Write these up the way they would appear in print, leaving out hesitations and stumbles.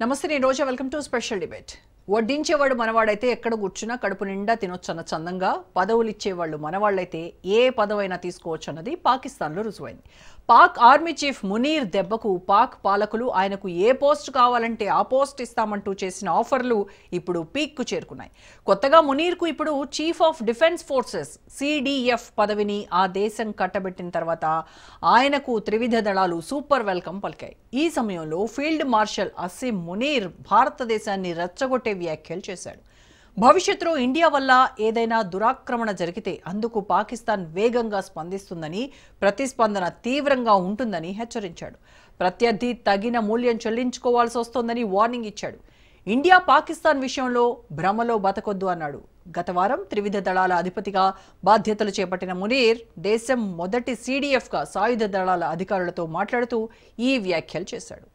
నమస్తే నేను రోజా welcome to special debate. వడ్డించేవాడు మనవాడైతే ఎక్కడ కూర్చున్నా కడుపు నిండా తినొచ్చన్న చందంగా పదవులు ఇచ్చేవాళ్ళు మనవాళ్ళైతే ఏ పదవైనా తీసుకోవచ్చు అన్నది పాకిస్తాన్లో రుజువైంది. పాక్ ఆర్మీ చీఫ్ మునీర్ దెబ్బకు పాక్ పాలకులు ఆయనకు ఏ పోస్ట్ కావాలంటే ఆ పోస్ట్ ఇస్తామంటూ చేసిన ఆఫర్లు ఇప్పుడు పీక్కు చేరుకున్నాయి. కొత్తగా మునీర్కు ఇప్పుడు chief of defence forces CDF పదవిని ఆ దేశం కట్టబెట్టిన తర్వాత ఆయనకు త్రివిధ దళాలు సూపర్ వెల్కమ్ పలికాయి. ఈ సమయంలో ఫీల్డ్ మార్షల్ అసీం మునీర్ భారతదేశాన్ని రెచ్చగొట్టే వ్యాఖ్యలు చేశాడు. భవిష్యత్తులో ఇండియా వల్ల ఏదైనా దురాక్రమణ జరిగితే అందుకు పాకిస్తాన్ వేగంగా స్పందిస్తుందని, ప్రతిస్పందన తీవ్రంగా ఉంటుందని హెచ్చరించాడు. ప్రత్యర్థి తగిన మూల్యం చెల్లించుకోవాల్సి వస్తోందని వార్నింగ్ ఇచ్చాడు. ఇండియా పాకిస్తాన్ విషయంలో భ్రమలో బతకొద్దు అన్నాడు. గత వారం త్రివిధ దళాల అధిపతిగా బాధ్యతలు చేపట్టిన మునీర్ దేశం మొదటి CDFగా సాయుధ దళాల అధికారులతో మాట్లాడుతూ ఈ వ్యాఖ్యలు చేశాడు.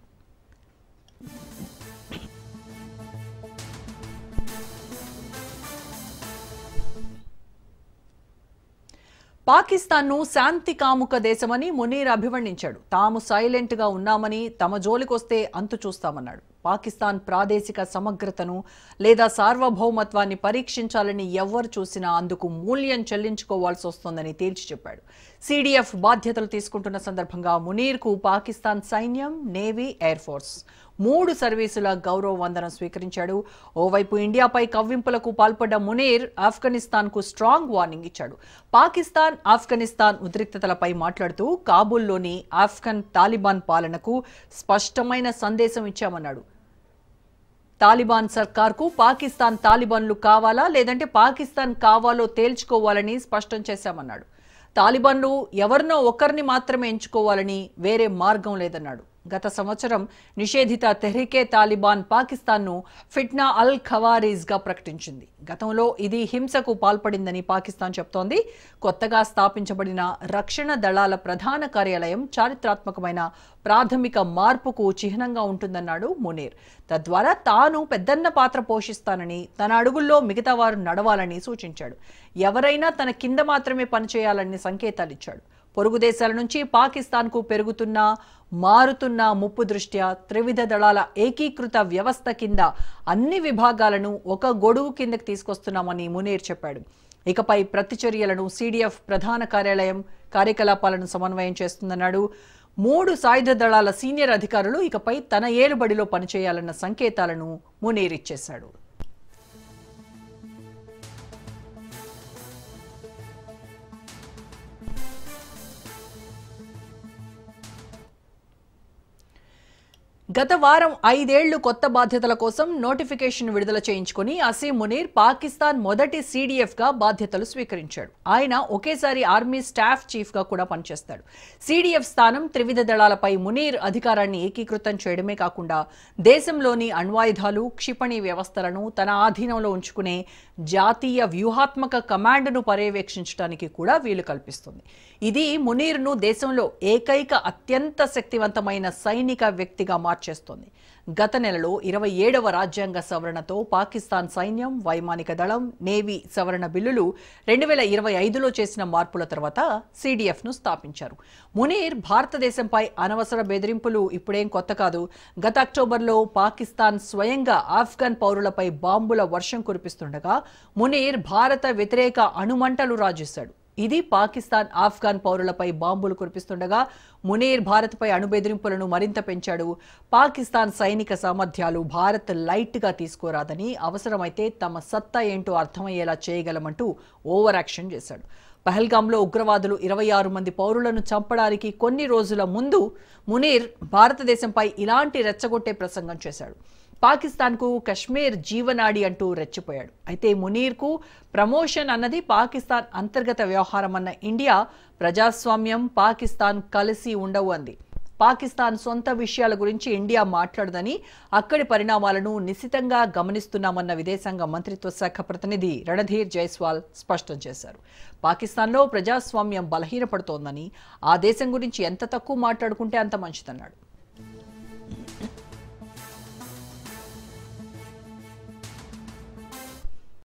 పాకిస్తాన్ను శాంతి కాముక దేశమని మునీర్ అభివర్ణించాడు. తాము సైలెంట్గా ఉన్నామని, తమ జోలికొస్తే అంతు చూస్తామన్నాడు. పాకిస్తాన్ ప్రాదేశిక సమగ్రతను లేదా సార్వభౌమత్వాన్ని పరీక్షించాలని ఎవరు చూసినా అందుకు మూల్యం చెల్లించుకోవాల్సి వస్తోందని తేల్చి చెప్పాడు. CDF బాధ్యతలు తీసుకుంటున్న సందర్భంగా మునీర్కు పాకిస్తాన్ సైన్యం, నేవీ, ఎయిర్ ఫోర్స్ 3 సర్వీసుల గౌరవ వందనం స్వీకరించాడు. ఓవైపు ఇండియాపై కవ్వింపులకు పాల్పడ్డ మునీర్ ఆఫ్ఘనిస్తాన్కు స్ట్రాంగ్ వార్నింగ్ ఇచ్చాడు. పాకిస్తాన్, ఆఫ్ఘనిస్తాన్ ఉద్రిక్తతలపై మాట్లాడుతూ కాబూల్లోని ఆఫ్ఘన్ తాలిబాన్ పాలనకు స్పష్టమైన సందేశం ఇచ్చామన్నాడు. తాలిబాన్ సర్కార్కు పాకిస్తాన్ తాలిబాన్లు కావాలా లేదంటే పాకిస్తాన్ కావాలో తేల్చుకోవాలని స్పష్టం చేశామన్నాడు. తాలిబాన్లు ఎవరినో ఒకరిని మాత్రమే ఎంచుకోవాలని వేరే మార్గం లేదన్నాడు. గత సంవత్సరం నిషేధిత తెహ్రీకే తాలిబాన్ పాకిస్తాన్ను ఫిట్నా అల్ ఖవారీజ్గా ప్రకటించింది. గతంలో ఇది హింసకు పాల్పడిందని పాకిస్తాన్ చెప్తోంది. కొత్తగా స్థాపించబడిన రక్షణ దళాల ప్రధాన కార్యాలయం చారిత్రాత్మకమైన ప్రాథమిక మార్పుకు చిహ్నంగా ఉంటుందన్నాడు మునీర్. తద్వారా తాను పెద్దన్న పాత్ర పోషిస్తానని, తన అడుగుల్లో మిగతా వారు నడవాలని సూచించాడు. ఎవరైనా తన కింద మాత్రమే పనిచేయాలని సంకేతాలిచ్చాడు. పొరుగు దేశాల నుంచి పాకిస్తాన్కు మారుతున్న ముప్పు దృష్ట్యా త్రివిధ దళాల ఏకీకృత వ్యవస్థ కింద అన్ని విభాగాలను ఒక గొడుగు కిందకు తీసుకొస్తున్నామని మునీర్ చెప్పాడు. ఇకపై ప్రతిచర్యలను CDF ప్రధాన కార్యాలయం కార్యకలాపాలను సమన్వయం చేస్తుందన్నాడు. 3 సాయుధ దళాల సీనియర్ అధికారులు ఇకపై తన ఏలుబడిలో పనిచేయాలన్న సంకేతాలను మునీర్ ఇచ్చేశాడు. గత వారం 5 ఏళ్లు కొత్త బాధ్యతల కోసం నోటిఫికేషన్ విడుదల చేయించుకుని అసీం మునీర్ పాకిస్తాన్ మొదటి CDFగా బాధ్యతలు స్వీకరించాడు. ఆయన ఒకేసారి ఆర్మీ స్టాఫ్ చీఫ్గా కూడా పనిచేస్తాడు. CDF స్థానం త్రివిధ దళాలపై మునీర్ అధికారాన్ని ఏకీకృతం చేయడమే కాకుండా దేశంలోని అణ్వాయుధాలు, క్షిపణి వ్యవస్థలను తన ఆధీనంలో ఉంచుకునే జాతీయ వ్యూహాత్మక కమాండ్ను పర్యవేక్షించడానికి కూడా వీలు కల్పిస్తుంది. ఇది మునీర్ను దేశంలో ఏకైక అత్యంత శక్తివంతమైన సైనిక వ్యక్తిగా మార్చేస్తోంది. గత నెలలో 27వ రాజ్యాంగ సవరణతో పాకిస్తాన్ సైన్యం, వైమానిక దళం, నేవీ సవరణ బిల్లులు 2025లో చేసిన మార్పుల తర్వాత CDFను స్థాపించారు. మునీర్ భారతదేశంపై అనవసర బెదిరింపులు ఇప్పుడేం కొత్త కాదు. గత అక్టోబర్లో పాకిస్తాన్ స్వయంగా ఆఫ్ఘన్ పౌరులపై బాంబుల వర్షం కురిపిస్తుండగా మునీర్ భారత వ్యతిరేక అణుమంటలు రాజేశాడు. ఇది పాకిస్తాన్ ఆఫ్ఘన్ పౌరులపై బాంబులు కురిపిస్తుండగా మునీర్ భారత్పై అణుబెదిరింపులను మరింత పెంచాడు. పాకిస్తాన్ సైనిక సామర్థ్యాలు భారత్ లైట్గా తీసుకోరాదని, అవసరమైతే తమ సత్తా ఏంటో అర్థమయ్యేలా చేయగలమంటూ ఓవర్ యాక్షన్ చేశాడు. పహల్గాంలో ఉగ్రవాదులు 26 మంది పౌరులను చంపడానికి కొన్ని రోజుల ముందు మునీర్ భారతదేశంపై ఇలాంటి రెచ్చగొట్టే ప్రసంగం చేశాడు. పాకిస్తాన్కు కశ్మీర్ జీవనాడి అంటూ రెచ్చిపోయాడు. అయితే మునీర్కు ప్రమోషన్ అన్నది పాకిస్తాన్ అంతర్గత వ్యవహారం అన్న ఇండియా ప్రజాస్వామ్యం, పాకిస్తాన్ కలిసి ఉండవు అంది. పాకిస్తాన్ సొంత విషయాల గురించి ఇండియా మాట్లాడదని, అక్కడి పరిణామాలను నిశితంగా గమనిస్తున్నామన్న విదేశాంగ మంత్రిత్వ శాఖ ప్రతినిధి రణధీర్ జైస్వాల్ స్పష్టం చేశారు. పాకిస్తాన్లో ప్రజాస్వామ్యం బలహీనపడుతోందని, ఆ దేశం గురించి ఎంత తక్కువ మాట్లాడుకుంటే అంత మంచిదన్నాడు.